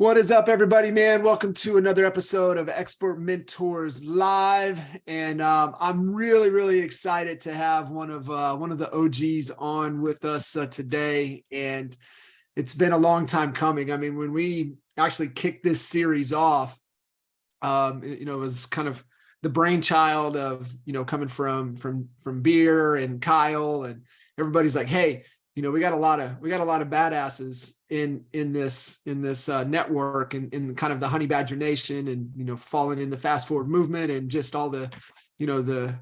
What is up, everybody, man? Welcome to another episode of Expert Mentors Live. And I'm really excited to have one of the OGs on with us today. And it's been a long time coming. I mean, when we actually kicked this series off, it was kind of the brainchild of, coming from Beer and Kyle, and everybody's like, hey, we got a lot of badasses in this network and in kind of the Honey Badger Nation, and falling in the fast forward movement and just all the the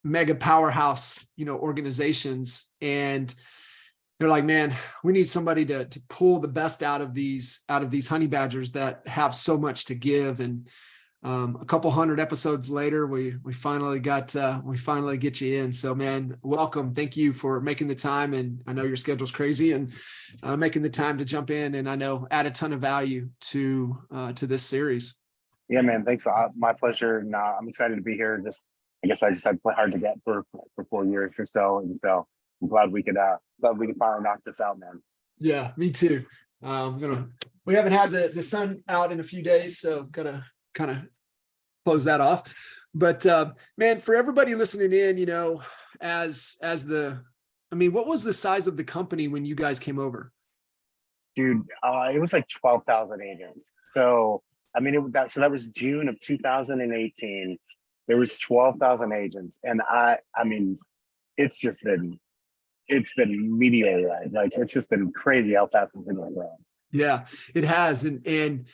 mega powerhouse organizations. And they're like, man, we need somebody to pull the best out of these honey badgers that have so much to give. And a couple hundred episodes later, we finally get you in. So, man, welcome. Thank you for making the time. And I know your schedule's crazy, and making the time to jump in, and I know add a ton of value to this series. Yeah, man. Thanks. My pleasure. And I'm excited to be here. I guess I just had to play hard to get for 4 years or so. And so I'm glad we could finally knock this out, man. Yeah, me too. We haven't had the sun out in a few days, so gotta kind of close that off. But man, for everybody listening in, what was the size of the company when you guys came over? Dude, it was like 12,000 agents. So I mean, that was June of 2018. There was 12,000 agents, and I mean, it's been meteor, like it's just been crazy how fast it's been going. Yeah, it has, and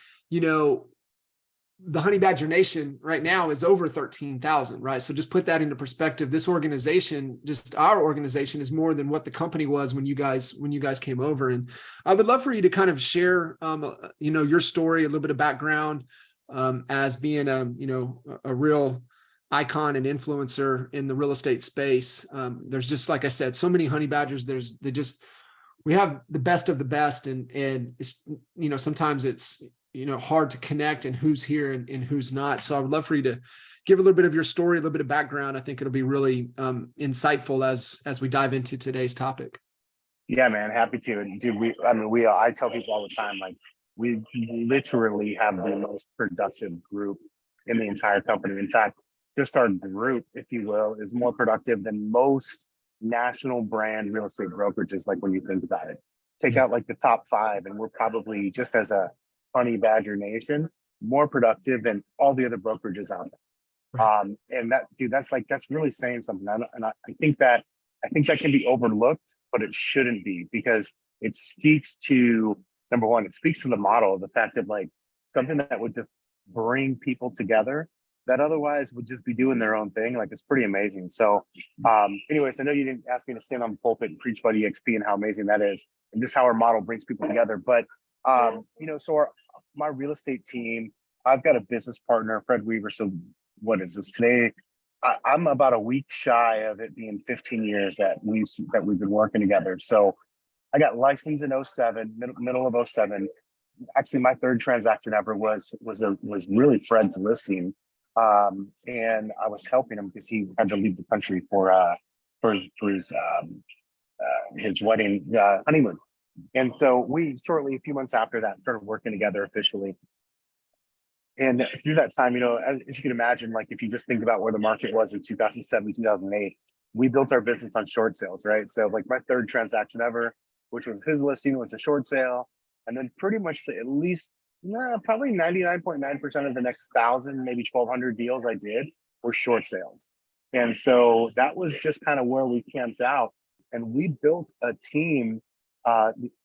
the Honey Badger Nation right now is over 13,000, right? So just put that into perspective. This organization, just our organization, is more than what the company was when you guys came over. And I would love for you to kind of share, your story, a little bit of background, as being a real icon and influencer in the real estate space. There's just, like I said, so many honey badgers. We have the best of the best, and it's, sometimes it's, hard to connect and who's here and who's not. So I would love for you to give a little bit of your story, a little bit of background. I think it'll be really insightful as we dive into today's topic. Yeah, man, happy to. And dude, I tell people all the time, like, we literally have the most productive group in the entire company. In fact, just our group, if you will, is more productive than most national brand real estate brokerages. Like, when you think about it, take out like the top 5, and we're probably, just as a Honey Badger Nation, more productive than all the other brokerages out there. Right. And that's really saying something. And I think that can be overlooked, but it shouldn't be, because it speaks to, number one, it speaks to the model, the fact that, like, something that would just bring people together that otherwise would just be doing their own thing. Like, it's pretty amazing. So anyways, I know you didn't ask me to stand on the pulpit and preach about EXP and how amazing that is, and just how our model brings people together. But so my real estate team, I've got a business partner, Fred Weaver. So what is this today? I'm about a week shy of it being 15 years that we've been working together. So I got licensed in 07, middle of 07. Actually, my third transaction ever was really Fred's listing. And I was helping him because he had to leave the country for his wedding honeymoon. And so we shortly, a few months after that, started working together officially. And through that time, as you can imagine, like, if you just think about where the market was in 2007, 2008, we built our business on short sales, right? So, like, my third transaction ever, which was his listing, was a short sale. And then pretty much at least, probably 99.9% of the next 1,000, maybe 1,200 deals I did were short sales. And so that was just kind of where we camped out. And we built a team,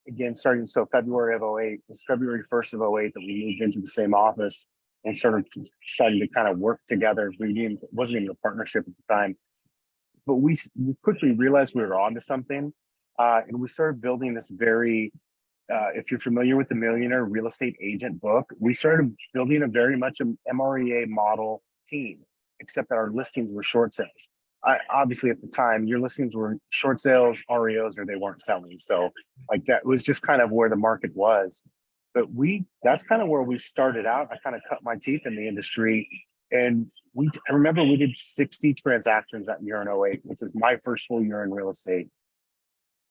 again, starting, so February of 08, it was February 1st of 08 that we moved into the same office and started deciding to kind of work together. It wasn't even a partnership at the time, but we quickly realized we were onto something. And we started building this very, if you're familiar with the Millionaire Real Estate Agent book, we started building a very much an MREA model team, except that our listings were short sales. Obviously, at the time, your listings were short sales, REOs, or they weren't selling. So, like, that was just kind of where the market was. But that's kind of where we started out. I kind of cut my teeth in the industry. And I remember we did 60 transactions that year in 08, which was my first full year in real estate.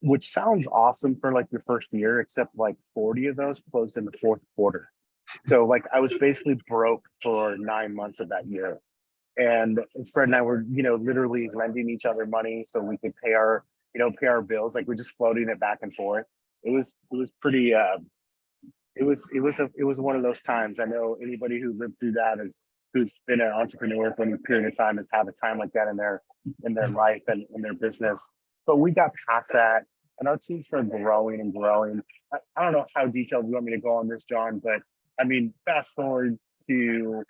which sounds awesome for like your first year, except like 40 of those closed in the fourth quarter. So like I was basically broke for 9 months of that year. And Fred and I were, literally lending each other money so we could pay our bills. Like we're just floating it back and forth. It was pretty it was one of those times. I know anybody who lived through that who's been an entrepreneur for any period of time has had a time like that in their life and in their business. But we got past that, and our team started growing and growing. I don't know how detailed you want me to go on this, John, but I mean, fast forward to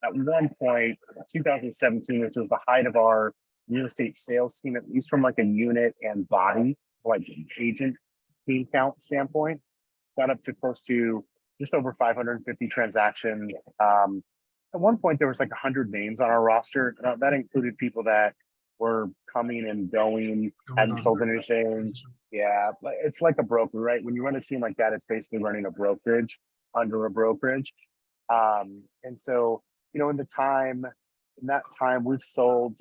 at one point, 2017, which was the height of our real estate sales team, at least from like a unit and body, like agent team count standpoint, got up to close to just over 550 transactions. At one point, there was like 100 names on our roster. That included people that were coming and going, hadn't sold anything. Yeah, it's like a broker, right? When you run a team like that, it's basically running a brokerage under a brokerage. And so, in that time, we've sold,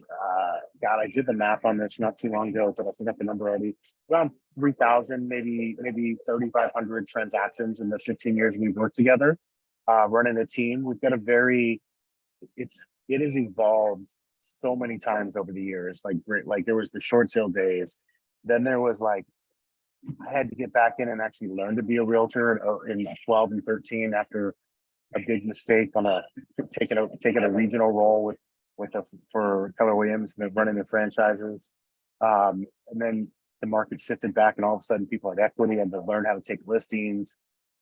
God, I did the math on this not too long ago, but I forgot the number already. Around 3,000, maybe 3,500 transactions in the 15 years we've worked together, running a team. We've got it has evolved so many times over the years. Like there was the short sale days. Then there was like, I had to get back in and actually learn to be a realtor in 12 and 13 after a big mistake on taking a regional role for Keller Williams and running the franchises. And then the market shifted back, and all of a sudden people had equity and to learn how to take listings.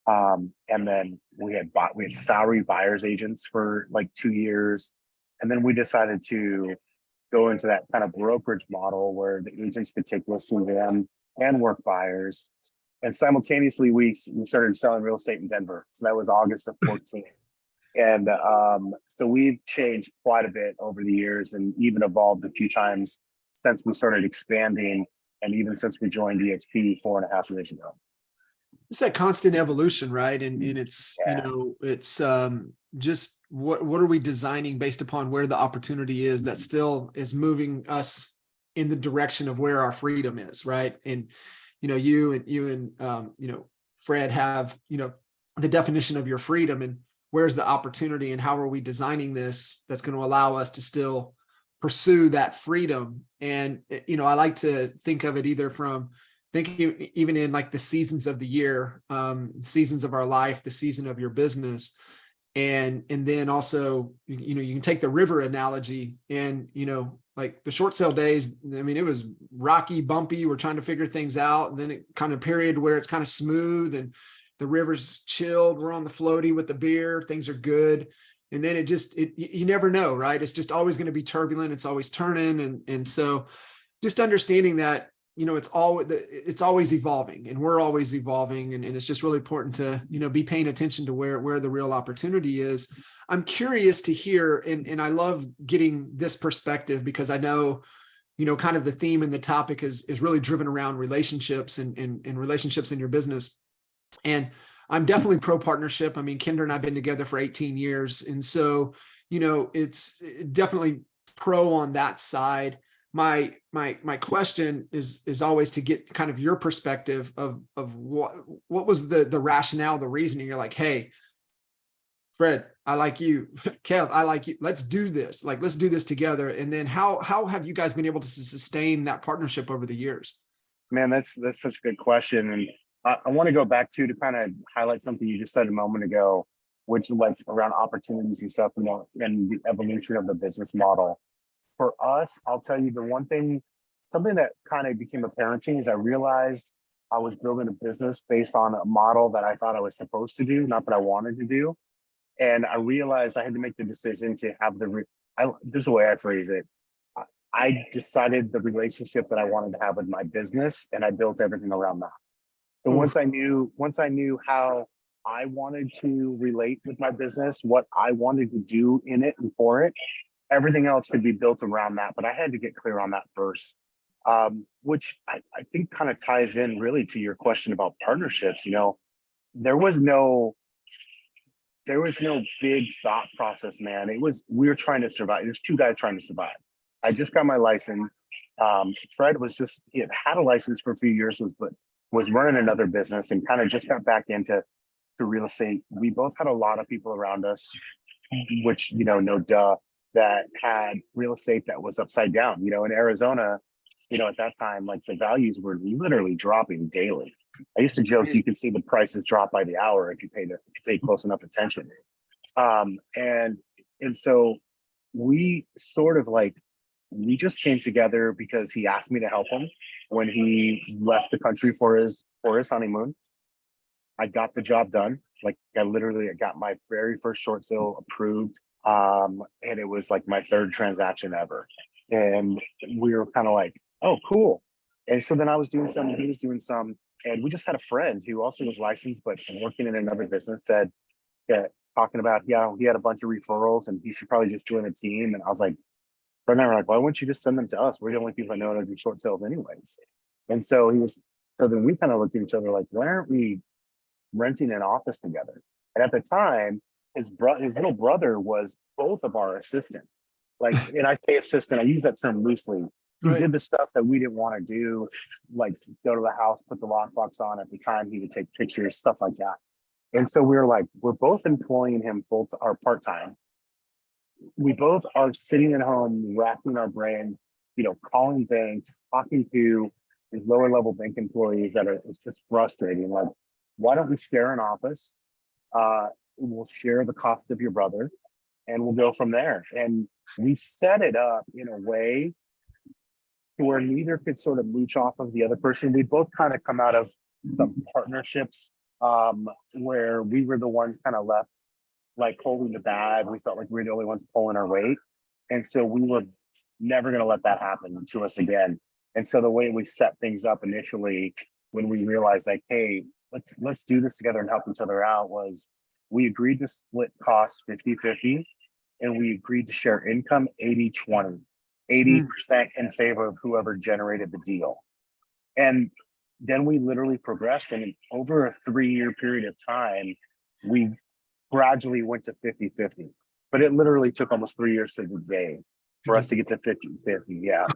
And then we had salary buyers agents for like 2 years. And then we decided to go into that kind of brokerage model where the agents could take listings and work buyers. And simultaneously, we started selling real estate in Denver. So that was August of 14. And so we've changed quite a bit over the years, and even evolved a few times since we started expanding, and even since we joined EXP 4.5 years ago. It's that constant evolution, right? And it's, it's just what are we designing based upon where the opportunity is that still is moving us in the direction of where our freedom is, right? And you and Fred have the definition of your freedom, and where's the opportunity, and how are we designing this that's going to allow us to still pursue that freedom. And I like to think of it either from thinking even in like the seasons of the year, seasons of our life, the season of your business. And then also, you can take the river analogy, and, like the short sale days, I mean, it was rocky, bumpy. We're trying to figure things out. And then it kind of period where it's kind of smooth and the river's chilled. We're on the floaty with the beer. Things are good. And then you never know, right? It's just always going to be turbulent. It's always turning. And so just understanding that, it's always evolving, and we're always evolving. And it's just really important to, be paying attention to where the real opportunity is. I'm curious to hear, and I love getting this perspective, because I know, kind of the theme and the topic is really driven around relationships and relationships in your business. And I'm definitely pro partnership. I mean, Kendra and I've been together for 18 years. And so, it's definitely pro on that side. My question is always to get kind of your perspective of what was the rationale, the reasoning. You're like, hey, Fred, I like you. Kev, I like you. Let's do this. Like, let's do this together. And then how have you guys been able to sustain that partnership over the years? Man, that's such a good question. And I want to go back to kind of highlight something you just said a moment ago, which is like around opportunities and stuff, and the evolution of the business model. For us, I'll tell you something that kind of became apparent to me is I realized I was building a business based on a model that I thought I was supposed to do, not that I wanted to do. And I realized I had to make the decision to have this is the way I phrase it. I decided the relationship that I wanted to have with my business, and I built everything around that. So once I knew how I wanted to relate with my business, what I wanted to do in it and for it, everything else could be built around that. But I had to get clear on that first, which I think kind of ties in really to your question about partnerships. There was no big thought process, man. We were trying to survive. There's two guys trying to survive. I just got my license. Fred he had a license for a few years, but was running another business and kind of just got back into real estate. We both had a lot of people around us, which, no duh, that had real estate that was upside down. In Arizona, at that time, like the values were literally dropping daily. I used to joke you could see the prices drop by the hour if you pay close enough attention. And so we sort of we just came together because he asked me to help him when he left the country for his honeymoon. I got the job done. Like I got my very first short sale approved. And it was like my third transaction ever. And we were kind of like, oh, cool. And so then I was doing some, he was doing some, and we just had a friend who also was licensed, but working in another business that talking about, he had a bunch of referrals and he should probably just join a team. And I was like, Fred and I were like, why wouldn't you just send them to us? We're the only people that know how to do short sales anyways. And so so then we kind of looked at each other like, why aren't we renting an office together? And at the time, his little brother was both of our assistants. And I say assistant, I use that term loosely. He did the stuff that we didn't want to do, like go to the house, put the lockbox on. At the time, he would take pictures, stuff like that. And so we were like, we're both employing him part-time. We both are sitting at home, racking our brain, calling banks, talking to these lower level bank employees it's just frustrating. Like, why don't we share an office? We'll share the cost of your brother and we'll go from there. And we set it up in a way to where neither could sort of mooch off of the other person. We both kind of come out of some partnerships where we were the ones kind of left like holding the bag. We felt like we were the only ones pulling our weight. And so we were never going to let that happen to us again. And so the way we set things up initially, when we realized like, hey, let's do this together and help each other out, was we agreed to split costs 50-50, and we agreed to share income 80-20, 80% in favor of whoever generated the deal. And then we literally progressed, and over a 3-year period of time, we gradually went to 50-50. But it literally took almost 3 years to the day for us to get to 50-50. Yeah.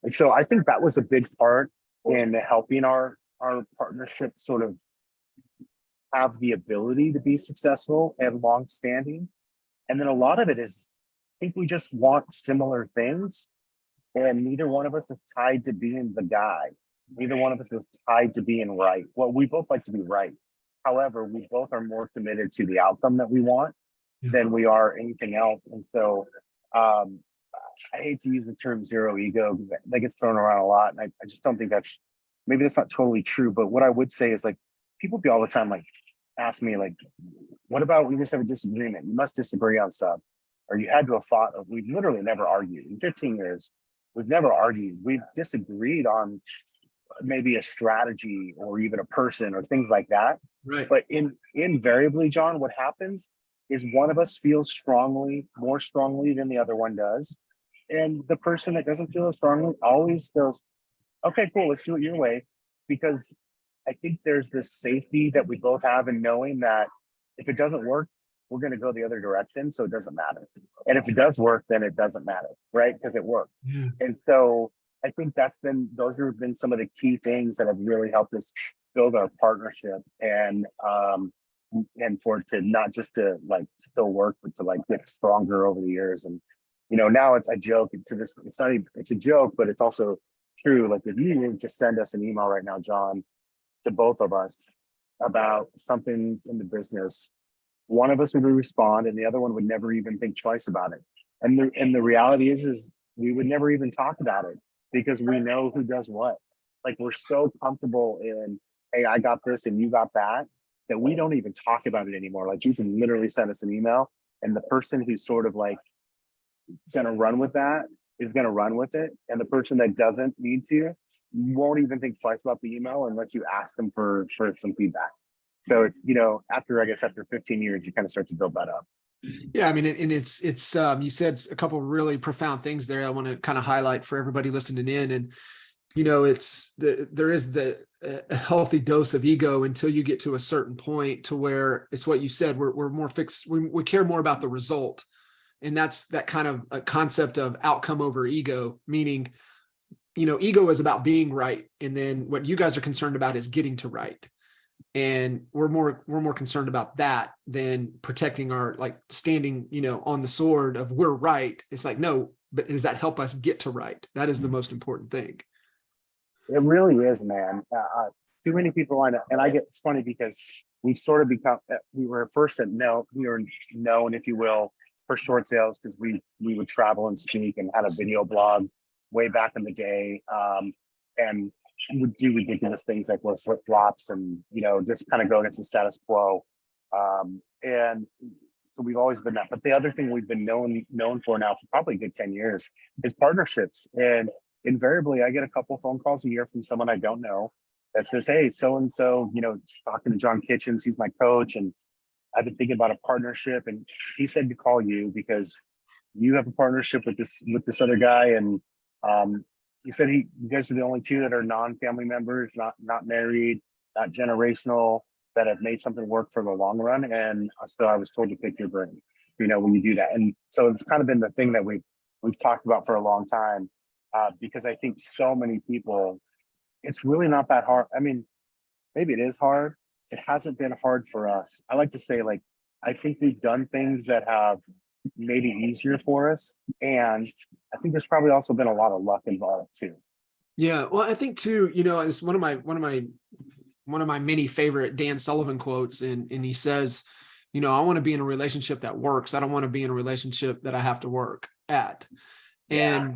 And so I think that was a big part in helping our partnership sort of have the ability to be successful and long-standing. And then a lot of it is, I think we just want similar things, and neither one of us is tied to being the guy. Neither one of us is tied to being right. Well, we both like to be right. However, we both are more committed to the outcome that we want than we are anything else. And so I hate to use the term zero ego. That gets thrown around a lot. And I just don't think maybe that's not totally true. But what I would say is, like, people be all the time, like, ask me, like, what about we just have a disagreement? You must disagree on stuff. Or you had to have thought of, we've literally never argued. In 15 years, we've never argued. We've disagreed on maybe a strategy or even a person or things like that. Right. But invariably, John, what happens is one of us feels more strongly than the other one does. And the person that doesn't feel as strongly always goes, okay, cool, let's do it your way. Because I think there's this safety that we both have in knowing that if it doesn't work, we're going to go the other direction. So it doesn't matter. And if it does work, then it doesn't matter, right? Because it works. Yeah. And so I think those have been some of the key things that have really helped us build our partnership, and for it to not just to like still work, but to like get stronger over the years. And now it's a joke to this. It's a joke, but it's also true. Like, if you would just send us an email right now, John, to both of us about something in the business, one of us would respond, and the other one would never even think twice about it. And the reality is we would never even talk about it, because we know who does what. Like, we're so comfortable in, hey, I got this and you got that we don't even talk about it anymore. Like, you can literally send us an email, and the person who's sort of like going to run with that is going to run with it. And the person that doesn't need to won't even think twice about the email unless you ask them for some feedback. So it's, after 15 years, you kind of start to build that up. Yeah, I mean, and it's you said a couple of really profound things there I want to kind of highlight for everybody listening in. And there is a healthy dose of ego until you get to a certain point to where it's what you said, we're more fixed. We care more about the result. And that's that kind of a concept of outcome over ego, meaning ego is about being right. And then what you guys are concerned about is getting to right. And we're more concerned about that than protecting our, like, standing, on the sword of we're right. It's like, no, but does that help us get to right? That is the most important thing. It really is, man. Too many people I know, and I get, it's funny because we've sort of become, we were first we were known, if you will, for short sales because we would travel and speak and had a video blog way back in the day, and would do ridiculous things like wear flip flops and just kind of go against the status quo, and so we've always been that. But the other thing we've been known for now for probably a good 10 years is partnerships. And invariably, I get a couple phone calls a year from someone I don't know that says, "Hey, so and so, talking to John Kitchens, he's my coach, and I've been thinking about a partnership, and he said to call you because you have a partnership with this other guy, and he said you guys are the only two that are non-family members, not married, not generational, that have made something work for the long run. And so I was told to pick your brain, when you do that." And so it's kind of been the thing that we've talked about for a long time, because I think so many people, it's really not that hard. I mean, maybe it is hard. It hasn't been hard for us. I like to say, like, I think we've done things that have made it easier for us. And I think there's probably also been a lot of luck involved too. Yeah. Well, I think too, it's one of my many favorite Dan Sullivan quotes. And he says, I want to be in a relationship that works. I don't want to be in a relationship that I have to work at. Yeah.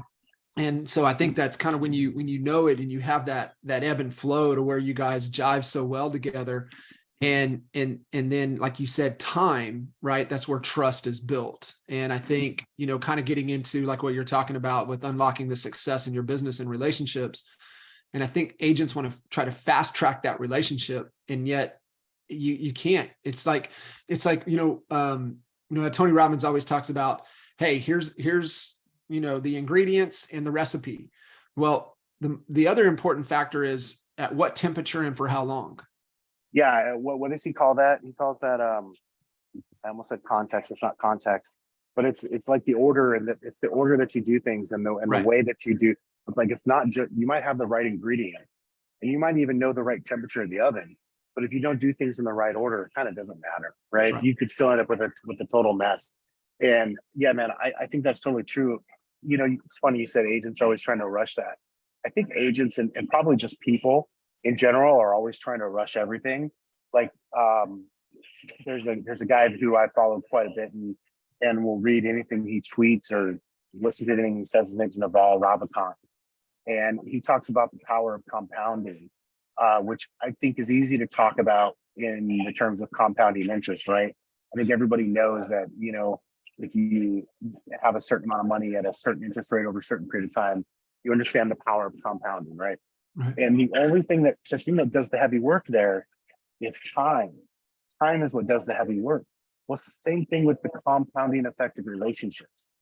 And so I think that's kind of when you know it and you have that ebb and flow to where you guys jive so well together. And then, like you said, time, right? That's where trust is built. And I think, kind of getting into like what you're talking about with unlocking the success in your business and relationships. And I think agents want to try to fast track that relationship. And yet you can't. It's like, Tony Robbins always talks about, hey, here's, the ingredients and the recipe. Well, the other important factor is at what temperature and for how long. Yeah. What does he call that? He calls that, I almost said context. It's not context, but it's like the order, and it's the order that you do things and Right. the way that you do. Like, it's not just, you might have the right ingredients and you might even know the right temperature of the oven, but if you don't do things in the right order, it kind of doesn't matter, right? You could still end up with a total mess. And yeah, man, I think that's totally true. It's funny you said agents are always trying to rush that. I think agents and probably just people in general are always trying to rush everything. Like, there's a guy who I follow quite a bit, and will read anything he tweets or listen to anything he says. His name's Naval Ravikant, and he talks about the power of compounding, which I think is easy to talk about in the terms of compounding interest, right? I think everybody knows that, if you have a certain amount of money at a certain interest rate over a certain period of time, you understand the power of compounding, right? And the thing that does the heavy work there is time. Time is what does the heavy work. Well, it's the same thing with the compounding effect of relationships.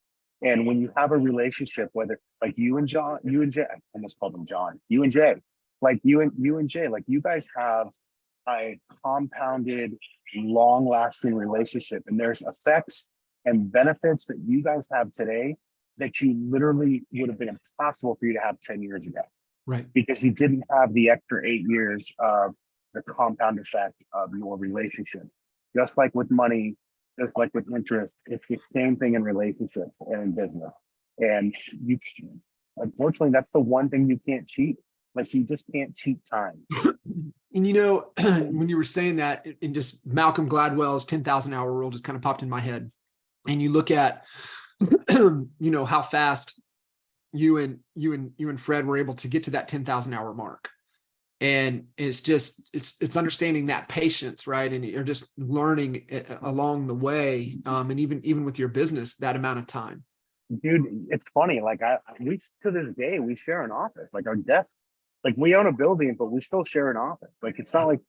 And when you have a relationship, whether like you and Jay, I almost called him John, you and Jay, like you and Jay, like you guys have a compounded, long-lasting relationship, and there's effects and benefits that you guys have today that you literally would have been impossible for you to have 10 years ago. Right. Because you didn't have the extra 8 years of the compound effect of your relationship. Just like with money, just like with interest, it's the same thing in relationships and in business. And unfortunately, that's the one thing you can't cheat. Like, you just can't cheat time. And when you were saying that, and just Malcolm Gladwell's 10,000 hour rule just kind of popped in my head. And you look at, how fast you and Fred were able to get to that 10,000 hour mark. And it's understanding that patience, right? And you're just learning along the way. And even with your business, that amount of time. Dude, it's funny. Like, we to this day, we share an office, like our desk, like we own a building, but we still share an office. Like, it's not like,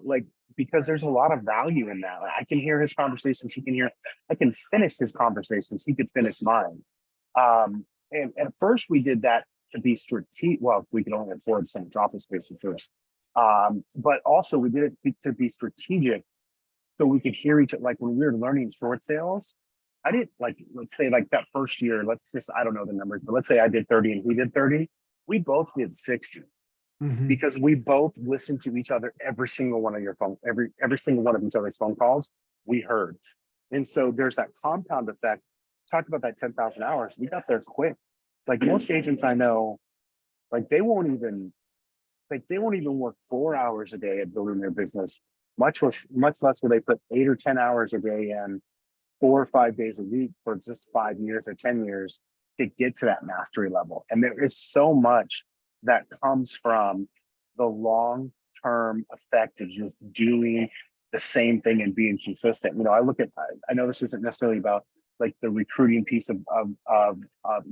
like, because there's a lot of value in that. Like, I can hear his conversations. I can finish his conversations. He could finish mine. And at first we did that to be strategic. Well, we could only afford so much office space at first. But also we did it to be strategic, so we could hear each other. Like, when we were learning short sales, I did, like, let's say like that first year, I don't know the numbers, but let's say I did 30 and he did 30. we both did 60 Mhm. because we both listened to each other. Every single one of your phone, every single one of each other's phone calls, we heard. And so there's that compound effect. Talked about that 10,000 hours. We got there quick. Like most agents I know, like they won't even work 4 hours a day at building their business, much less will they put 8 or 10 hours a day in 4 or 5 days a week for just 5 years or 10 years to get to that mastery level. And there is so much that comes from the long-term effect of just doing the same thing and being consistent. You know, I know this isn't necessarily about like the recruiting piece of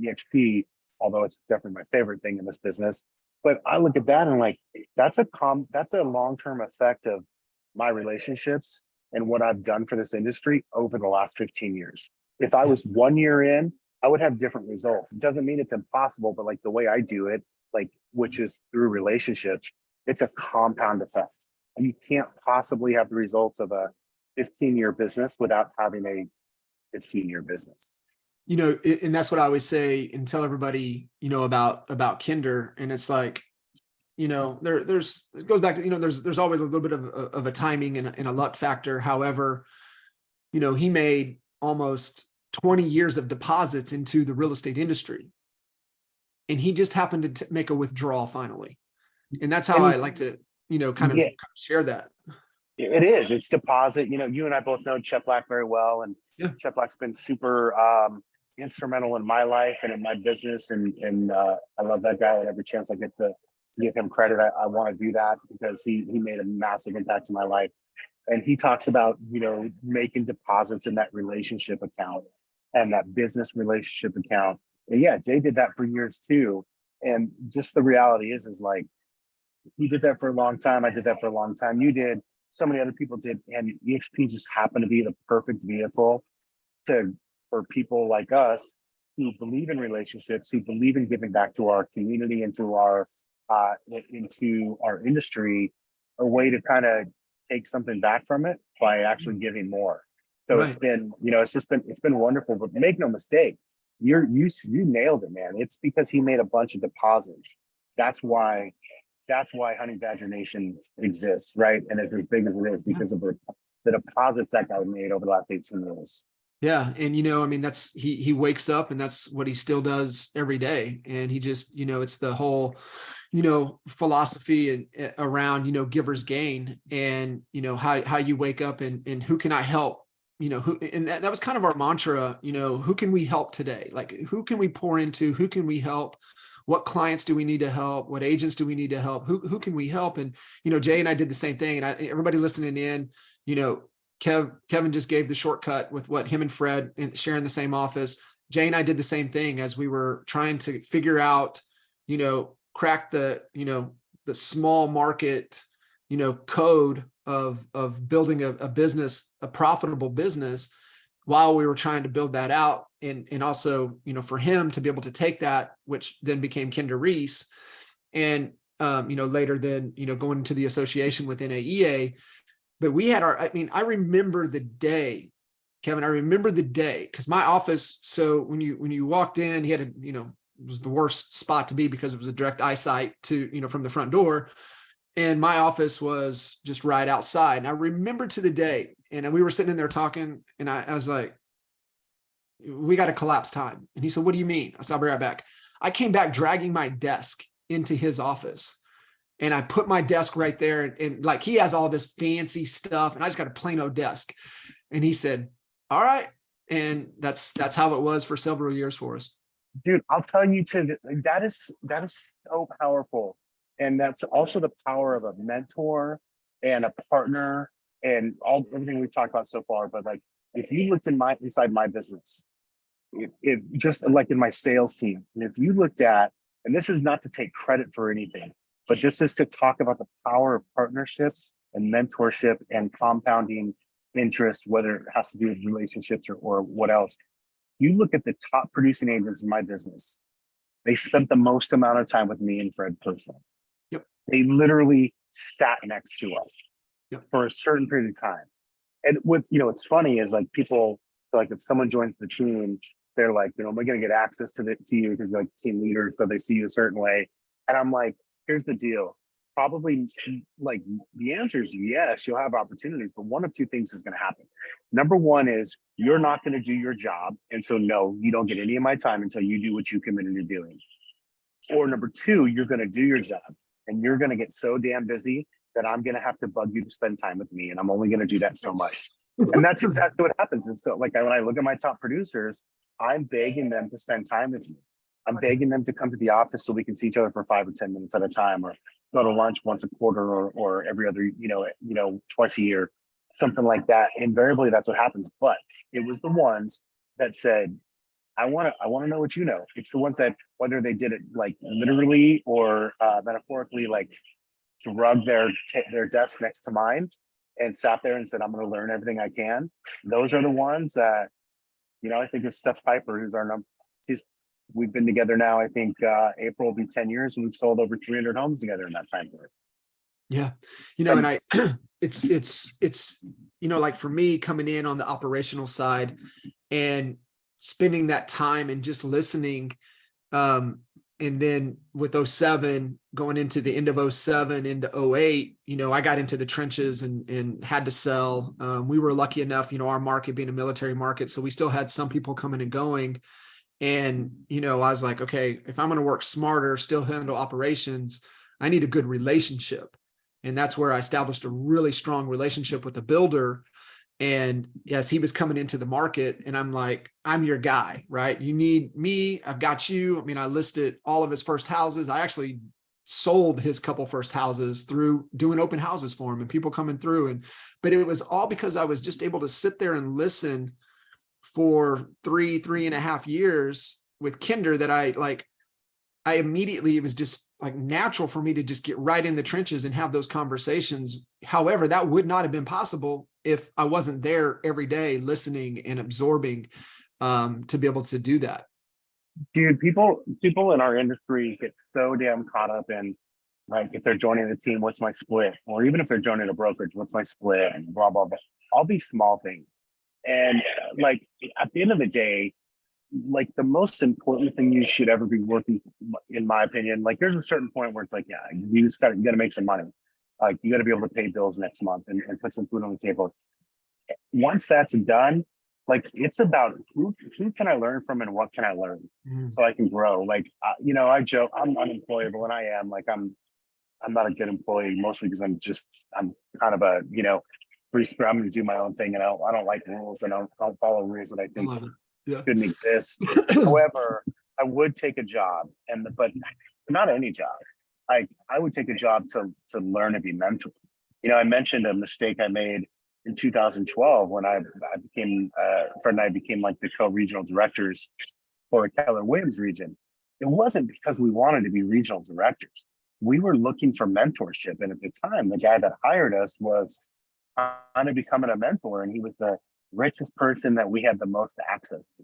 EXP, although it's definitely my favorite thing in this business. But I look at that and like, that's a long-term effect of my relationships and what I've done for this industry over the last 15 years. If I was 1 year in, I would have different results. It doesn't mean it's impossible, but like the way I do it, like, which is through relationships, it's a compound effect. You can't possibly have the results of a 15-year business without having a 15-year business. You know, and that's what I always say and tell everybody, you know, about Kinder. And it's like, you know, there's it goes back to, you know, there's always a little bit of a timing and a luck factor. However, you know, he made almost 20 years of deposits into the real estate industry. And he just happened to make a withdrawal finally. And that's how I And like to, you know, kind of yeah, share that. it is. It's deposit. You know, you and I both know Chet Black very well, and Yeah. Chet Black's been super instrumental in my life and in my business. And I love that guy. And every chance I get to give him credit, I want to do that because he made a massive impact in my life. And he talks about, you know, making deposits in that relationship account and that business relationship account. And yeah, Jay did that for years too. And just the reality is like, he did that for a long time. I did that for a long time. You did. So many other people did. And EXP just happened to be the perfect vehicle for people like us who believe in relationships, who believe in giving back to our community and to our into our industry, a way to kind of take something back from it by actually giving more. So it's Right. been, you know, it's been wonderful. But make no mistake, you nailed it, man. It's because he made a bunch of deposits. That's why Honey Badger Nation exists, right? And it's as big as it is Yeah. because of the deposits that guy made over the last 18 years. Yeah. And, you know, I mean, that's, he wakes up and that's what he still does every day. And he just, you know, it's the whole, you know, philosophy and around, you know, giver's gain and, you know, how you wake up and who can I help, you know, who, and that was kind of our mantra, you know, who can we help today? Like, who can we pour into? Who can we help? What clients do we need to help? What agents do we need to help? Who can we help? And, you know, Jay and I did the same thing. And everybody listening in, you know, Kevin just gave the shortcut with what him and Fred sharing the same office. Jay and I did the same thing as we were trying to figure out, you know, crack the, you know, the small market, you know, code of building a business, a profitable business while we were trying to build that out. And also, you know, for him to be able to take that, which then became Kinder Reese. And, you know, later then, you know, going into the association with NAEA, but we had I mean, I remember the day, Kevin, I remember the day because my office. So when you walked in, he had a, you know, it was the worst spot to be because it was a direct eyesight to, you know, from the front door. And my office was just right outside. And I remember to the day, and we were sitting in there talking, and I was like, we got to collapse time. And he said, what do you mean? I said, I'll be right back. I came back dragging my desk into his office. And I put my desk right there. And like, he has all this fancy stuff. And I just got a plain old desk. And he said, all right. And that's how it was for several years for us. Dude, I'll tell you too, that is so powerful. And that's also the power of a mentor and a partner and everything we've talked about so far. But like, if you looked inside my business, if just like in my sales team, and if you looked at, and this is not to take credit for anything, but this is to talk about the power of partnership and mentorship and compounding interest, whether it has to do with relationships or what else. You look at the top producing agents in my business, they spent the most amount of time with me and Fred personally. Yep. They literally sat next to us Yep. for a certain period of time. And what, you know, what's funny is like people, like if someone joins the team, they're like, you know, am I going to get access to you because you're like team leader, so they see you a certain way. And I'm like, here's the deal. Probably like the answer is yes, you'll have opportunities, but one of two things is going to happen. Number one is you're not going to do your job. And so, no, you don't get any of my time until you do what you committed to doing. Or number two, you're going to do your job and you're going to get so damn busy that I'm going to have to bug you to spend time with me. And I'm only going to do that so much. And that's exactly what happens. And so, like, when I look at my top producers, I'm begging them to spend time with me. I'm begging them to come to the office so we can see each other for 5 or 10 minutes at a time, or go to lunch once a quarter, or every other, twice a year, something like that. Invariably, that's what happens. But it was the ones that said, I want to know what you know. It's the ones that, whether they did it like literally or metaphorically, like drug their desk next to mine and sat there and said, I'm going to learn everything I can. Those are the ones that, I think it's Steph Piper, who's our number. We've been together now, I think April will be 10 years, and we've sold over 300 homes together in that time period. Yeah. And I, it's, like for me coming in on the operational side and spending that time and just listening. And then with 07 going into the end of 07 into 08, I got into the trenches and had to sell. We were lucky enough, our market being a military market. So we still had some people coming and going. And, I was like, okay, if I'm going to work smarter, still handle operations, I need a good relationship. And that's where I established a really strong relationship with the builder. And yes, he was coming into the market and I'm like, I'm your guy, right? You need me. I've got you. I mean, I listed all of his first houses. I actually sold his couple first houses through doing open houses for him and people coming through. But it was all because I was just able to sit there and listen for 3.5 years with Kinder that I immediately, it was just like natural for me to just get right in the trenches and have those conversations. However, that would not have been possible if I wasn't there every day listening and absorbing to be able to do that. Dude, people in our industry get so damn caught up in, like, if they're joining the team, what's my split? Or even if they're joining a brokerage, what's my split? And blah, blah, blah. All these small things. And like at the end of the day, like the most important thing you should ever be working, in my opinion, like there's a certain point where it's like, yeah, you got to make some money. Like you got to be able to pay bills next month and put some food on the table. Once that's done, like it's about who can I learn from and what can I learn so I can grow. Like, I joke, I'm unemployable, and I am, like, I'm not a good employee, mostly because I'm kind of a, free spirit. I'm going to do my own thing, and I don't like rules, and I don't follow rules that I think shouldn't exist. However, I would take a job, but not any job. I would take a job to learn and be mentored. I mentioned a mistake I made in 2012 when I became Fred and I became like the co-regional directors for a Keller Williams region. It wasn't because we wanted to be regional directors. We were looking for mentorship, and at the time, the guy that hired us was trying to become a mentor, and he was the richest person that we had the most access to.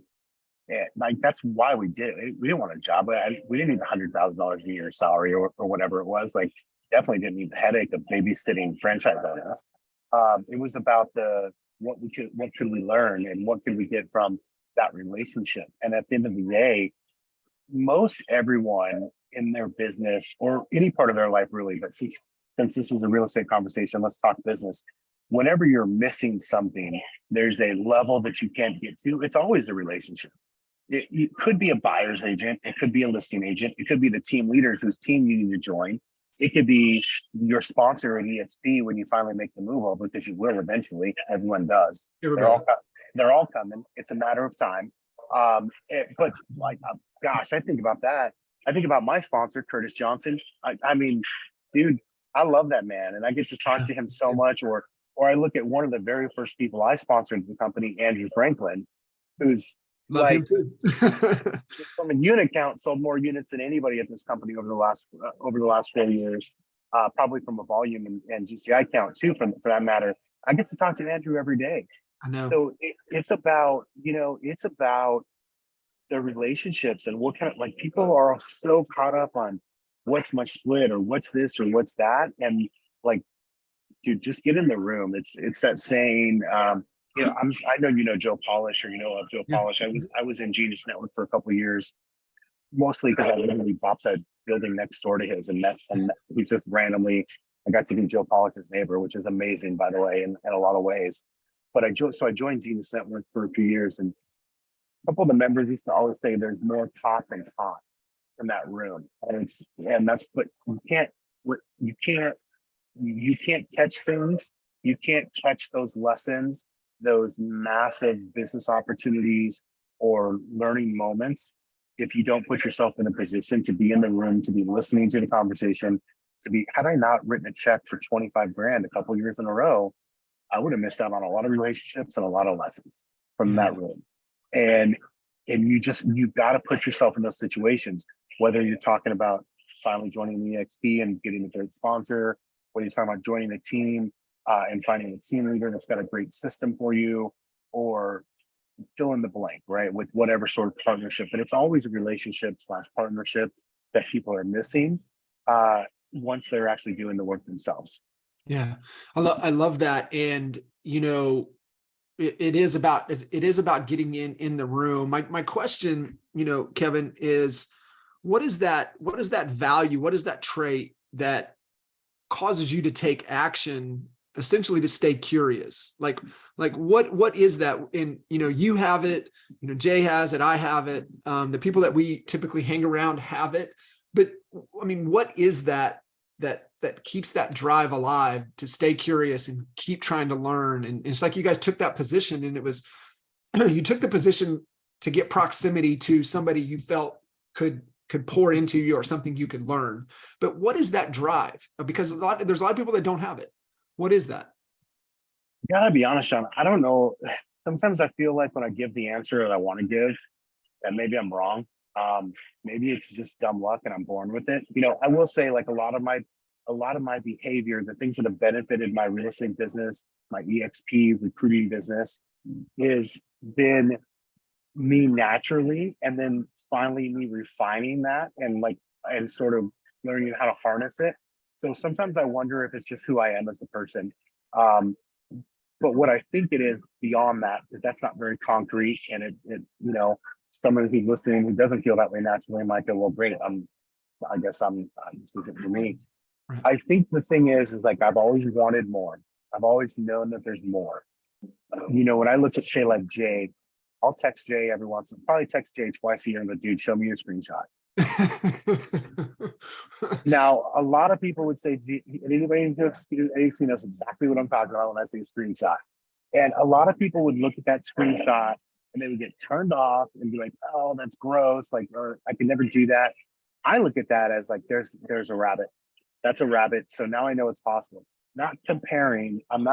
And like that's why we did it. We didn't want a job. We didn't need $100,000 a year salary or whatever it was. Like, definitely didn't need the headache of babysitting franchise owners. It was about what could we learn and what could we get from that relationship. And at the end of the day, most everyone in their business or any part of their life, really, but since this is a real estate conversation, let's talk business. Whenever you're missing something, there's a level that you can't get to. It's always a relationship. It could be a buyer's agent. It could be a listing agent. It could be the team leaders whose team you need to join. It could be your sponsor at ESP when you finally make the move over, because you will eventually. Everyone does. They're all coming. It's a matter of time. But like, gosh, I think about that. I think about my sponsor, Curtis Johnson. I mean, dude, I love that man, and I get to talk to him so much. Or I look at one of the very first people I sponsored in the company, Andrew Franklin, who's love him too. from a unit count, sold more units than anybody at this company over the last 4 years, probably from a volume and GCI count too, for that matter. I get to talk to Andrew every day. I know. So it's about, it's about the relationships and what kind of, like, people are so caught up on what's my split or what's this or what's that. And like, dude, just get in the room. It's that saying, I know Joe Polish, or of Joe Polish. I was in Genius Network for a couple of years, mostly because I literally bought building next door to his, and he's just randomly. I got to be Joe Pollock's neighbor, which is amazing, by the way, in a lot of ways. But I joined Genius Network for a few years, and a couple of the members used to always say there's more talk than talk in that room, and that's but you can't catch things, you can't catch those lessons, those massive business opportunities or learning moments if you don't put yourself in a position to be in the room, to be listening to the conversation, to be. Had I not written a check for 25 grand a couple of years in a row, I would have missed out on a lot of relationships and a lot of lessons from that room. And you got to put yourself in those situations, whether you're talking about finally joining the EXP and getting a great sponsor, whether you're talking about joining a team and finding a team leader that's got a great system for you, or fill in the blank, right? With whatever sort of partnership. But it's always a relationship / partnership that people are missing once they're actually doing the work themselves. Yeah, I love that. And, you know, it is about getting in the room. My question, you know, Kevin, is what is that value? What is that trait that causes you to take action, essentially to stay curious? Like what is that? And, you know, you have it, you know, Jay has it, I have it. The people that we typically hang around have it. But I mean, what is that keeps that drive alive to stay curious and keep trying to learn? And it's like you guys took that position, and it was, you took the position to get proximity to somebody you felt could pour into you, or something you could learn. But what is that drive? Because there's a lot of people that don't have it. What is that? Gotta be honest, Sean, I don't know. Sometimes I feel like when I give the answer that I want to give, that maybe I'm wrong. Maybe it's just dumb luck and I'm born with it. You know, I will say, like, a lot of my behavior, the things that have benefited my real estate business, my EXP recruiting business, has been me naturally, and then finally me refining that and sort of learning how to harness it. So sometimes I wonder if it's just who I am as a person. But what I think it is beyond that, because that's not very concrete, and it you know, someone who's listening who doesn't feel that way naturally might go, well, great, I guess this isn't for me. Right. I think the thing is like, I've always wanted more. I've always known that there's more. You know, when I look at say like Jay, I'll text Jay every once in a while, probably text Jay twice a year, and go, dude, show me your screenshot. Now, a lot of people would say, anybody who knows exactly what I'm talking about when I say screenshot. And a lot of people would look at that screenshot and they would get turned off and be like, oh, that's gross. Like, or I could never do that. I look at that as like, there's a rabbit. That's a rabbit. So now I know it's possible. Not comparing. It's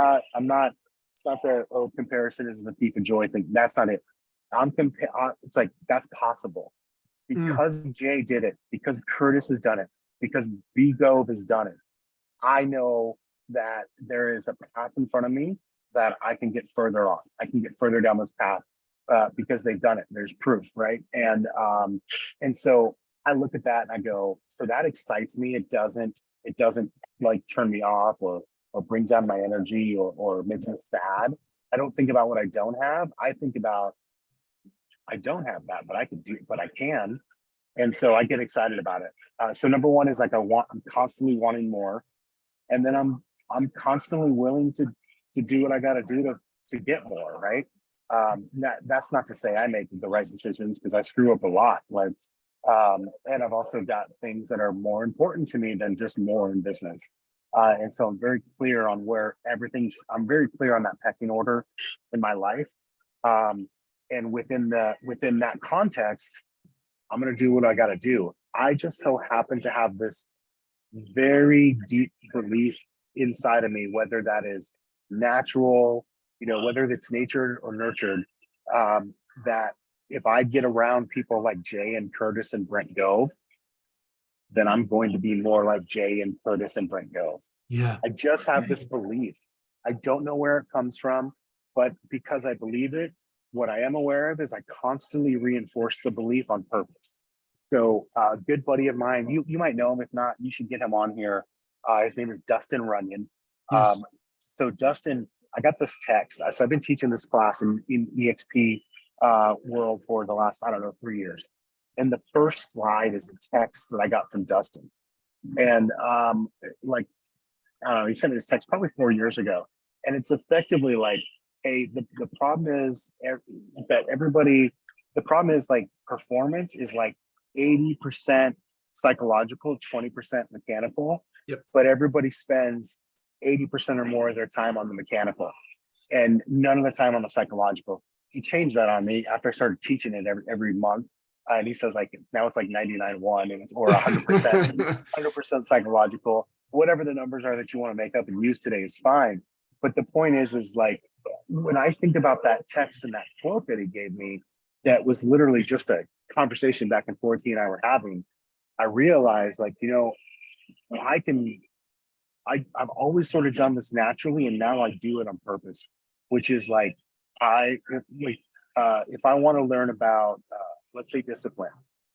not the, oh, comparison is the thief of joy thing. That's not it. It's like, that's possible. Because Jay did it, because Curtis has done it, because B Gove has done it, I know that there is a path in front of me that I can get further on. I can get further down this path because they've done it. There's proof, right? And so I look at that and I go, so that excites me. It doesn't like turn me off or bring down my energy or make me sad. I don't think about what I don't have. I think about, I don't have that, but I can. And so I get excited about it. So number one is like, I'm constantly wanting more. And then I'm constantly willing to do what I got to do to get more, right? That's not to say I make the right decisions, because I screw up a lot. Like, and I've also got things that are more important to me than just more in business. And so I'm very clear on I'm very clear on that pecking order in my life. And within that context, I'm going to do what I got to do. I just so happen to have this very deep belief inside of me, whether that is natural, you know, whether it's natured or nurtured, that if I get around people like Jay and Curtis and Brent Gove, then I'm going to be more like Jay and Curtis and Brent Gove. Yeah. I just have this belief. I don't know where it comes from, but because I believe it, what I am aware of is I constantly reinforce the belief on purpose. So a good buddy of mine, you might know him. If not, you should get him on here. His name is Dustin Runyon. Yes. So Dustin, I got this text. So I've been teaching this class in EXP world for the last, 3 years. And the first slide is a text that I got from Dustin. And like, I don't know, he sent me this text probably 4 years ago. And it's effectively like, hey, the problem is that everybody, the problem is like performance is like 80% psychological, 20% mechanical. Yep. But everybody spends 80% or more of their time on the mechanical and none of the time on the psychological. He changed that on me after I started teaching it every month. And he says like now it's like 99.1 and it's or 100% psychological. Whatever the numbers are that you want to make up and use today is fine. But the point is like when I think about that text and that quote that he gave me, that was literally just a conversation back and forth he and I were having. I realized like, you know, I've always sort of done this naturally, and now I do it on purpose, which is like, if I want to learn about, let's say discipline,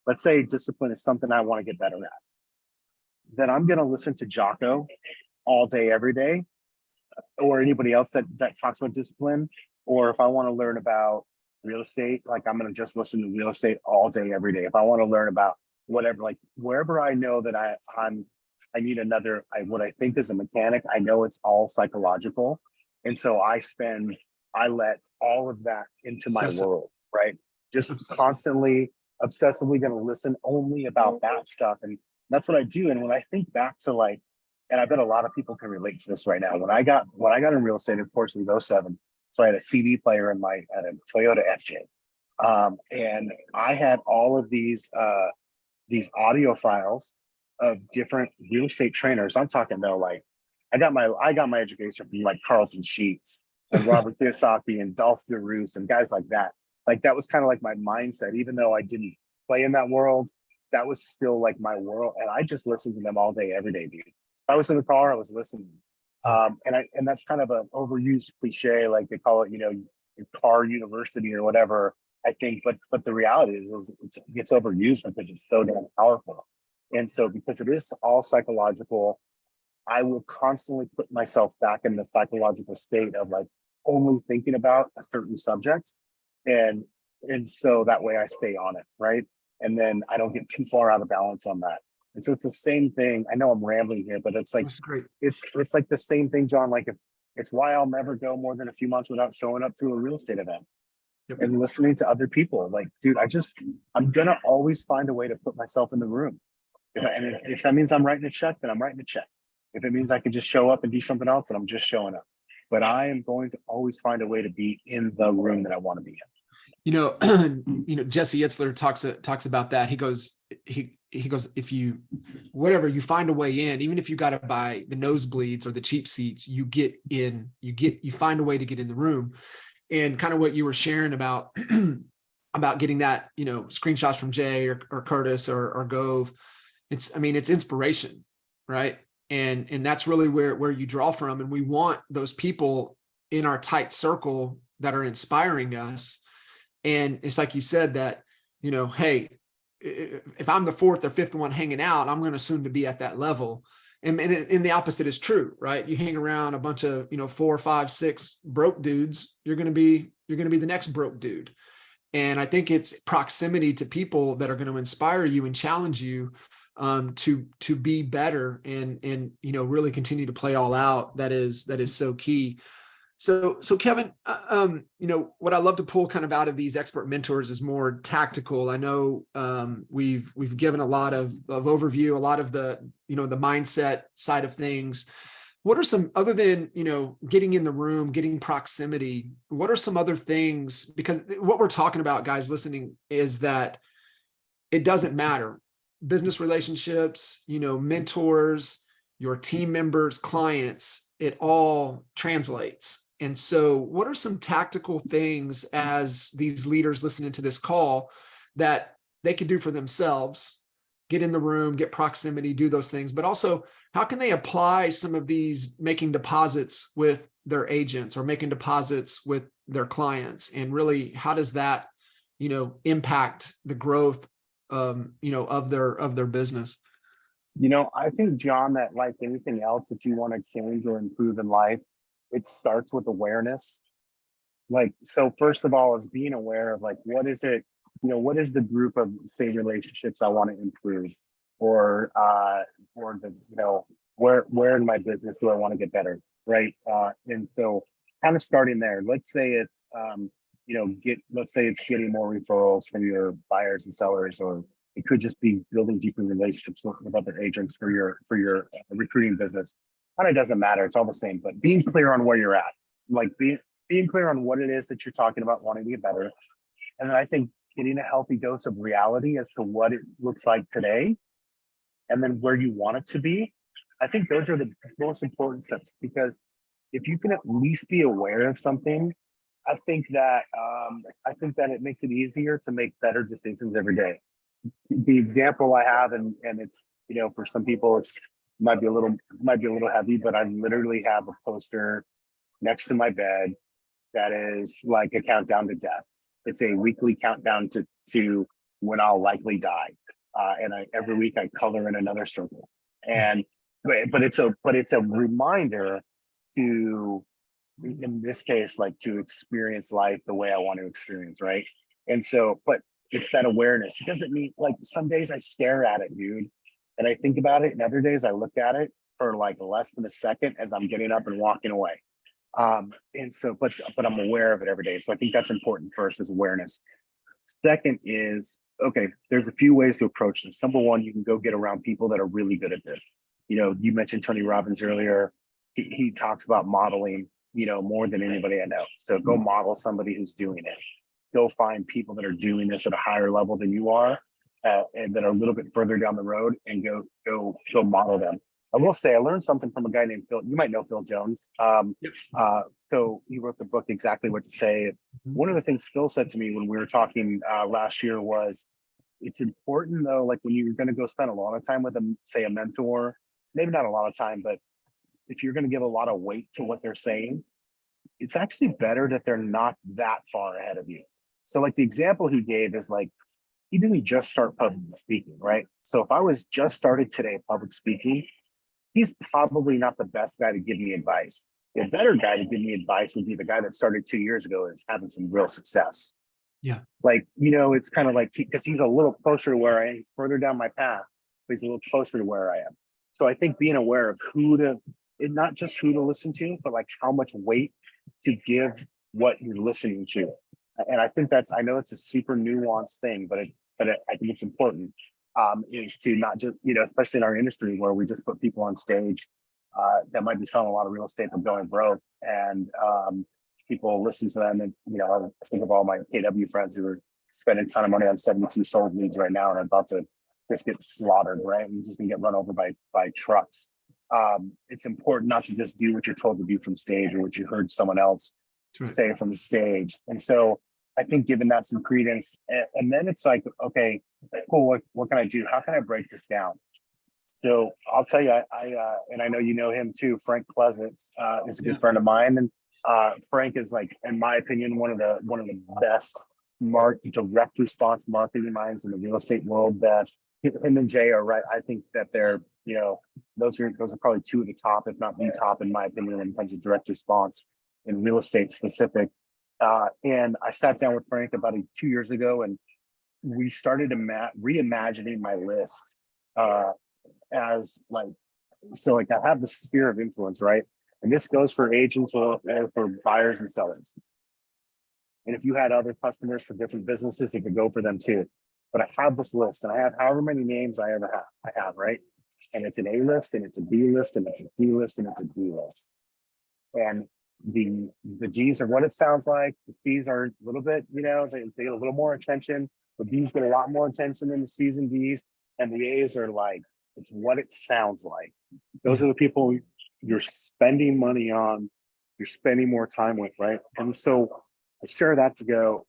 let's say discipline is something I want to get better at, then I'm going to listen to Jocko all day, every day, or anybody else that talks about discipline. Or if I want to learn about real estate, like I'm going to just listen to real estate all day, every day. If I want to learn about whatever, like wherever I know that I need another, what I think is a mechanic, I know it's all psychological. And so I let all of that into my world, right? Just constantly, obsessively going to listen only about that stuff. And that's what I do. And when I think back to like, and I bet a lot of people can relate to this right now. When I got in real estate, of course, in 07, so I had a CD player at a Toyota FJ. And I had all of these audio files of different real estate trainers. I'm talking though, like I got my education from like Carlton Sheets and Robert Kiyosaki and Dolph DeRoos and guys like that. Like that was kind of like my mindset, even though I didn't play in that world, that was still like my world. And I just listened to them all day, every day, dude. If I was in the car, I was listening. And that's kind of an overused cliche, like they call it, you know, car university or whatever, I think, but the reality is it gets overused because it's so damn powerful. And so because it is all psychological, I will constantly put myself back in the psychological state of like only thinking about a certain subject. And so that way I stay on it, right? And then I don't get too far out of balance on that. And so it's the same thing. I know I'm rambling here, but it's like, it's like the same thing, John. Like it's why I'll never go more than a few months without showing up to a real estate event. Yep. And listening to other people. Like, dude, I'm gonna always find a way to put myself in the room. If that means I'm writing a check, then I'm writing a check. If it means I can just show up and do something else, then I'm just showing up. But I am going to always find a way to be in the room that I want to be in. You know, Jesse Itzler talks about that. He goes, if you, whatever, you find a way in, even if you got to buy the nosebleeds or the cheap seats, you find a way to get in the room. And kind of what you were sharing about, about getting that, you know, screenshots from Jay or Curtis or Gove. It's inspiration, right? And that's really where you draw from. And we want those people in our tight circle that are inspiring us. And it's like you said that, you know, hey, if I'm the fourth or fifth one hanging out, I'm going to assume to be at that level. And the opposite is true, right? You hang around a bunch of, you know, 4, 5, 6 broke dudes, you're going to be the next broke dude. And I think it's proximity to people that are going to inspire you and challenge you to be better and, you know, really continue to play all out. That is so key. So Kevin, you know, what I love to pull kind of out of these expert mentors is more tactical. I know we've given a lot of overview, a lot of the, you know, the mindset side of things. What are some, other than, you know, getting in the room, getting proximity, what are some other things? Because what we're talking about, guys listening, is that it doesn't matter. Business relationships, you know, mentors, your team members, clients, it all translates. And so what are some tactical things as these leaders listening to this call that they could do for themselves? Get in the room, get proximity, do those things, but also how can they apply some of these making deposits with their agents or making deposits with their clients? And really, how does that, you know, impact the growth, you know, of their business? You know, I think, John, that like anything else that you want to change or improve in life, it starts with awareness. Like, so first of all is being aware of like, what is it what is the group of, say, relationships I want to improve, or the, where in my business do I want to get better, right? And so kind of starting there. Let's say it's let's say it's getting more referrals from your buyers and sellers, or it could just be building deeper relationships with other agents for your recruiting business. Kind of doesn't matter. It's all the same, but being clear on where you're at, like being clear on what it is that you're talking about, wanting to get better. And then I think getting a healthy dose of reality as to what it looks like today, and then where you want it to be. I think those are the most important steps, because if you can at least be aware of something, I think that it makes it easier to make better decisions every day. The example I have, and it's, for some people it's might be a little heavy, but I literally have a poster next to my bed that is like a countdown to death. It's a weekly countdown to when I'll likely die, and every week I color in another circle. And but it's a reminder to, in this case, like, to experience life the way I want to experience, right? And so, but it's that awareness. It doesn't mean, like, some days I stare at it, dude, and I think about it, and other days I look at it for like less than a second as I'm getting up and walking away. And so, but I'm aware of it every day. So I think that's important. First is awareness. Second is, okay, there's a few ways to approach this. Number one, you can go get around people that are really good at this. You mentioned Tony Robbins earlier. He talks about modeling, more than anybody I know. So go model somebody who's doing it. Go find people that are doing this at a higher level than you are, and that are a little bit further down the road, and go model them. I will say, I learned something from a guy named Phil. You might know Phil Jones. So he wrote the book, Exactly What to Say. One of the things Phil said to me when we were talking last year was, it's important though, like when you're going to go spend a lot of time with a mentor, maybe not a lot of time, but if you're going to give a lot of weight to what they're saying, it's actually better that they're not that far ahead of you. So like the example he gave is, like, he didn't just start public speaking, right? So if I was just started today public speaking, he's probably not the best guy to give me advice. The better guy to give me advice would be the guy that started 2 years ago and is having some real success. Yeah. Like, it's kind of like, because he's a little closer to where I am. He's further down my path, but he's a little closer to where I am. So I think being aware of not just who to listen to, but like how much weight to give what you're listening to. And I think I know it's a super nuanced thing, but I think it's important, is to not just, especially in our industry where we just put people on stage that might be selling a lot of real estate but going broke, and people listen to them. And, I think of all my KW friends who are spending a ton of money on 72 sold leads right now and are about to just get slaughtered, right? And just gonna get run over by trucks. It's important not to just do what you're told to do from stage, or what you heard someone else say from the stage. And so I think giving that some credence, and then it's like, okay, cool, what can I do? How can I break this down? So I'll tell you, and I know you know him too, Frank Pleasance is a good friend of mine. And Frank is, like, in my opinion, one of the best direct response marketing minds in the real estate world. That him and Jay are right. I think that they're, those are probably two of the top, if not the top, in my opinion, when it comes to direct response in real estate specific. And I sat down with Frank about 2 years ago, and we started reimagining my list as like, so like I have the sphere of influence, right? And this goes for agents or for buyers and sellers. And if you had other customers for different businesses, it could go for them too. But I have this list, and I have however many names I have, right? And it's an A list, and it's a B list, and it's a C list, and it's a D list. And the G's are what it sounds like. The C's are a little bit, they get a little more attention. The B's get a lot more attention than the C's and D's. And the A's are like, it's what it sounds like. Those are the people you're spending money on, you're spending more time with, right? And so I share that to go,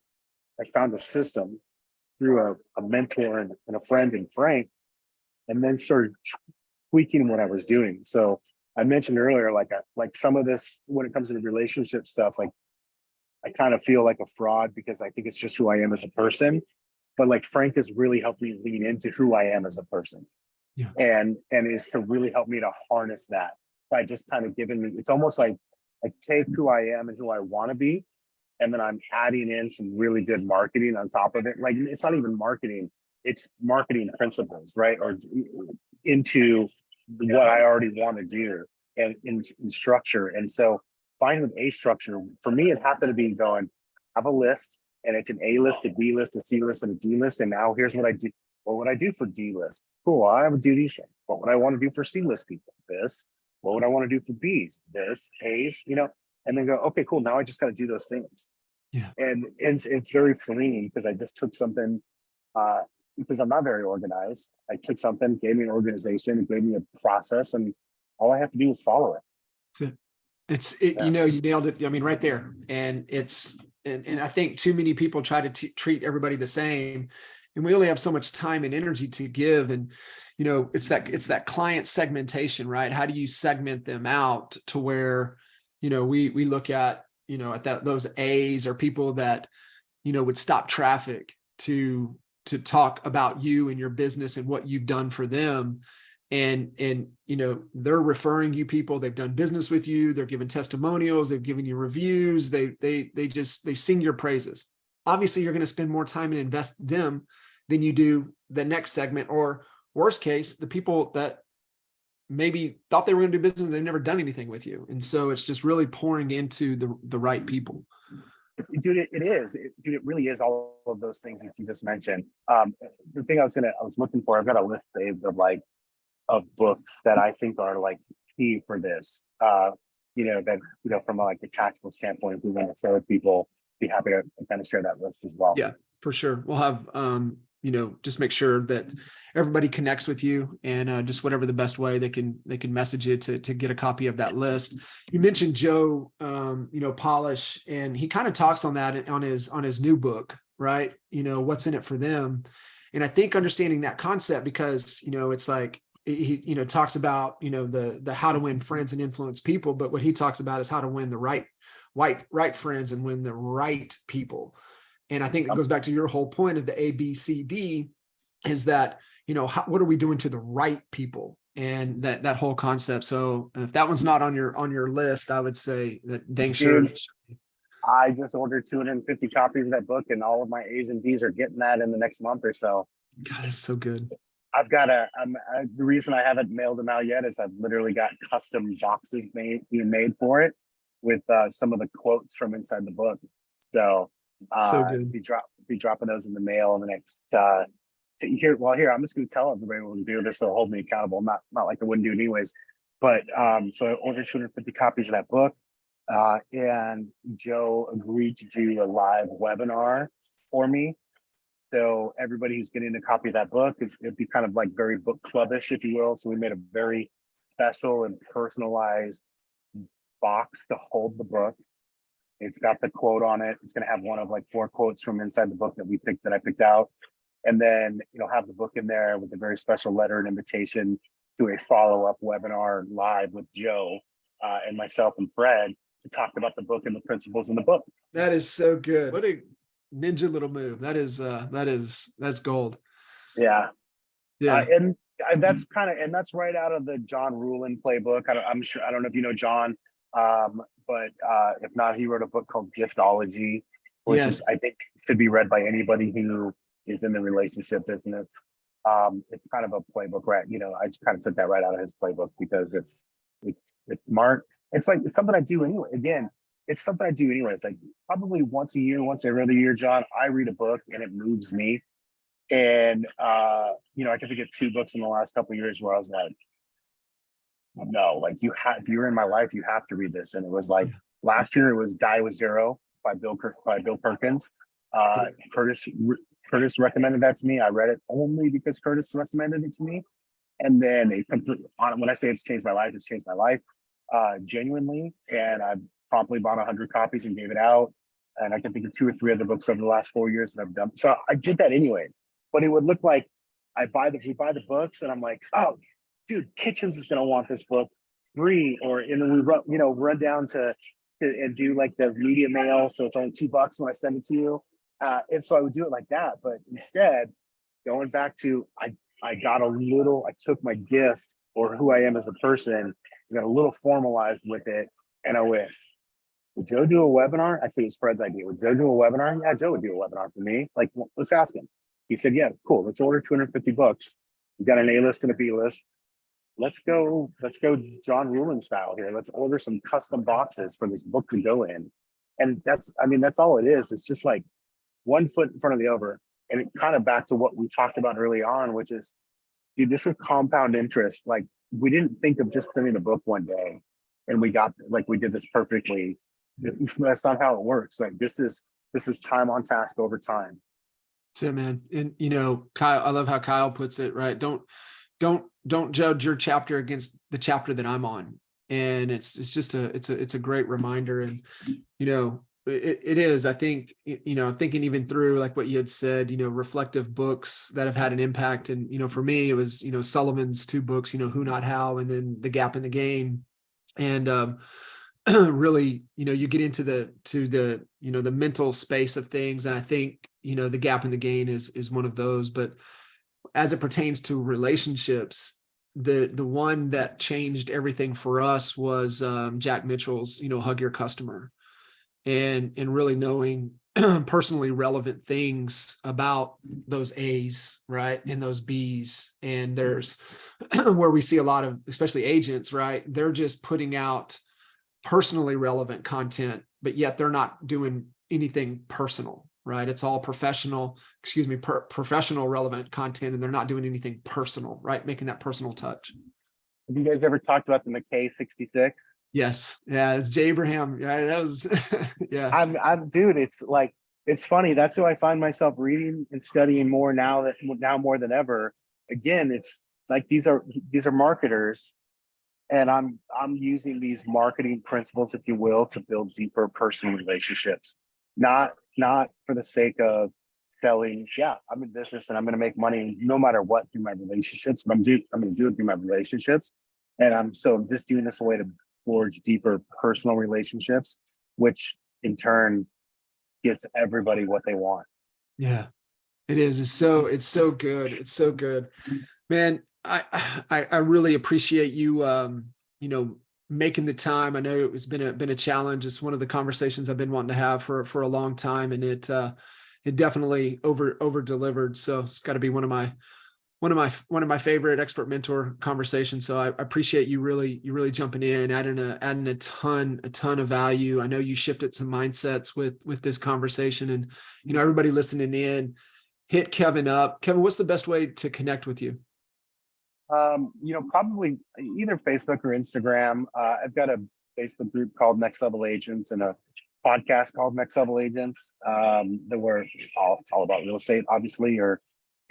I found a system through a mentor and a friend in Frank, and then started tweaking what I was doing. So I mentioned earlier, like some of this, when it comes to the relationship stuff, like I kind of feel like a fraud because I think it's just who I am as a person. But like Frank has really helped me lean into who I am as a person. Yeah. And is to really help me to harness that by just kind of giving me, it's almost like take who I am and who I want to be, and then I'm adding in some really good marketing on top of it. Like it's not even marketing, it's marketing principles, right? Or into what I already want to do and in structure. And so finding a structure for me, it happened to be going, have a list, and it's an A list, a B list, a C list, and a D list. And now here's what I do. What would I do for D list? Cool, I would do these things. What would I want to do for C list people? This. What would I want to do for B's? This, A's, and then go, okay, cool. Now I just got to do those things. Yeah. And it's very freeing because I just took something, because I'm not very organized. I took something, gave me an organization, gave me a process, and all I have to do is follow it. Yeah. You nailed it. I mean, right there. And and I think too many people try to treat everybody the same, and we only have so much time and energy to give. And, it's that client segmentation, right? How do you segment them out to where, we look at, those A's are people that, would stop traffic to talk about you and your business and what you've done for them. And they're referring you people, they've done business with you, they're giving testimonials, they've given you reviews, they sing your praises. Obviously you're going to spend more time and invest them than you do the next segment, or worst case, the people that maybe thought they were going to do business and they've never done anything with you. And so it's just really pouring into the right people. Dude, it really is all of those things that you just mentioned. The thing I was looking for, I've got a list saved of books that I think are like key for this. From like a tactical standpoint, if we want to share with people, be happy to kind of share that list as well. Yeah, for sure. We'll have, just make sure that everybody connects with you, and just whatever the best way they can message you to get a copy of that list. You mentioned Joe, Polish, and he kind of talks on that on his new book, right? What's in it for them. And I think understanding that concept, because, it's like, he talks about the how to win friends and influence people, but what he talks about is how to win the right friends and win the right people. And I think it goes back to your whole point of the ABCD, is that what are we doing to the right people, and that whole concept. So if that one's not on your list, I would say that dang sure. I just ordered 250 copies of that book, and all of my A's and B's are getting that in the next month or so. God, it's so good. I've got the reason I haven't mailed them out yet is I've literally got custom boxes being made for it with some of the quotes from inside the book. So good. Be dropping those in the mail in the next here. I'm just going to tell everybody what to do. This will hold me accountable. Not like I wouldn't do it anyways. But so I ordered 250 copies of that book, and Joe agreed to do a live webinar for me. So everybody who's getting a copy of that book, it'd be kind of like very book clubbish, if you will. So we made a very special and personalized box to hold the book. It's got the quote on it. It's going to have one of like 4 quotes from inside the book that I picked out. And then, have the book in there with a very special letter and invitation to a follow-up webinar live with Joe and myself and Fred to talk about the book and the principles in the book. That is so good. What a ninja little move. That's gold. Yeah. And that's that's right out of the John Ruhlin playbook. I'm sure, I don't know if you know John, but if not, he wrote a book called Giftology, which is, I think, should be read by anybody who is in the relationship business. It's kind of a playbook, right? I just kind of took that right out of his playbook because it's smart. It's something I do anyway. Again, it's something I do anyway. It's like probably once every other year, John, I read a book and it moves me. And I can think of 2 books in the last couple of years where I was like, no, like if you're in my life, you have to read this. And it was like last year, it was Die with Zero by Bill Perkins. Curtis recommended that to me. I read it only because Curtis recommended it to me. And then when I say it's changed my life, it's changed my life genuinely. And I promptly bought 100 copies and gave it out. And I can think of 2 or 3 other books over the last 4 years that I've done. So I did that anyways. But it would look like we buy the books, and I'm like, oh, dude, Kitchens is gonna want this book free, and then we run down to and do like the media mail, so it's only $2 when I send it to you. And so I would do it like that. But instead, going back to I took my gift or who I am as a person, got a little formalized with it, and I went, would Joe do a webinar? Actually, it was Fred's idea. Would Joe do a webinar? Yeah, Joe would do a webinar for me. Like, let's ask him. He said, yeah, cool. Let's order 250 books. We've got an A list and a B list. Let's go John Ruhlin style here. Let's order some custom boxes for this book to go in. And that's all it is. It's just like one foot in front of the other. And it kind of back to what we talked about early on, which is, dude, this is compound interest. Like, we didn't think of just printing a book one day and we did this perfectly. That's not how it works. Like, this is time on task over time. That's it, man. And Kyle, I love how Kyle puts it, right? Don't judge your chapter against the chapter that I'm on. And it's just it's a great reminder. And it is, I think, thinking even through like what you had said, reflective books that have had an impact. And, for me, it was, Sullivan's 2 books, Who Not How, and then The Gap in the Game. And really, you get into the mental space of things. And I think, The Gap in the Game is one of those. But as it pertains to relationships, the one that changed everything for us was Jack Mitchell's, Hug Your Customer. And really knowing personally relevant things about those A's, right, and those B's. And there's where we see a lot of, especially agents, right, they're just putting out personally relevant content, but yet they're not doing anything personal, right? It's all professional relevant content, and they're not doing anything personal, right? Making that personal touch. Have you guys ever talked about the McKay 66? Yes. Yeah. It's Jay Abraham. Yeah. That was, yeah. I'm dude. It's like, it's funny. That's who I find myself reading and studying more now more than ever. Again, it's like, these are marketers, and I'm using these marketing principles, if you will, to build deeper personal relationships, not for the sake of selling. Yeah, I'm in business and I'm going to make money no matter what through my relationships, but I'm going to do it through my relationships. And I'm just doing this a way to forge deeper personal relationships, which in turn gets everybody what they want. Yeah, it is. It's so good. It's so good, man. I really appreciate you, making the time. I know it's been a challenge. It's one of the conversations I've been wanting to have for a long time, and it definitely over delivered. So it's got to be one of my favorite expert mentor conversations. So I appreciate you really jumping in, adding a ton of value. I know you shifted some mindsets with this conversation, and everybody listening in, hit Kevin up. Kevin, what's the best way to connect with you? Probably either Facebook or Instagram. I've got a Facebook group called Next Level Agents and a podcast called Next Level Agents. That we're all about real estate, obviously, or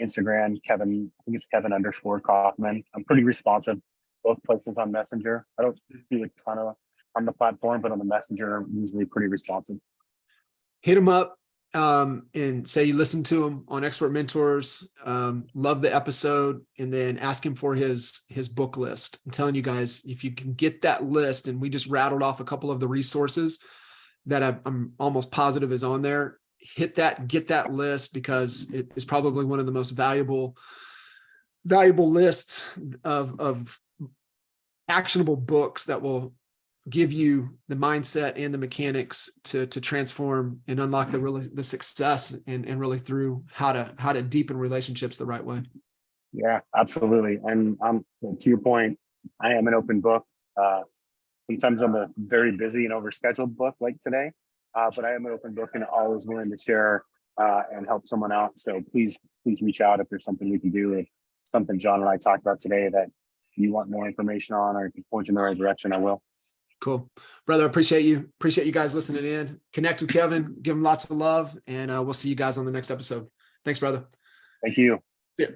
Instagram, Kevin, I think it's Kevin_Kauffman. I'm pretty responsive, both places on Messenger. I don't do a ton on the platform, but on the Messenger, I'm usually pretty responsive. Hit him up and say you listen to him on Expert Mentors. Love the episode, and then ask him for his book list. I'm telling you guys, if you can get that list, and we just rattled off a couple of the resources that I'm almost positive is on there. Get that list, because it is probably one of the most valuable lists of actionable books that will give you the mindset and the mechanics to transform and unlock the success and really through how to deepen relationships the right way. Yeah, absolutely. And to your point, I am an open book. Sometimes I'm a very busy and overscheduled book like today. But I am an open book and always willing to share and help someone out. So please reach out if there's something we can do, if something John and I talked about today that you want more information on, or if you point you in the right direction, I will. Cool. Brother, appreciate you. Appreciate you guys listening in. Connect with Kevin, give him lots of love, and we'll see you guys on the next episode. Thanks, brother. Thank you. Yeah.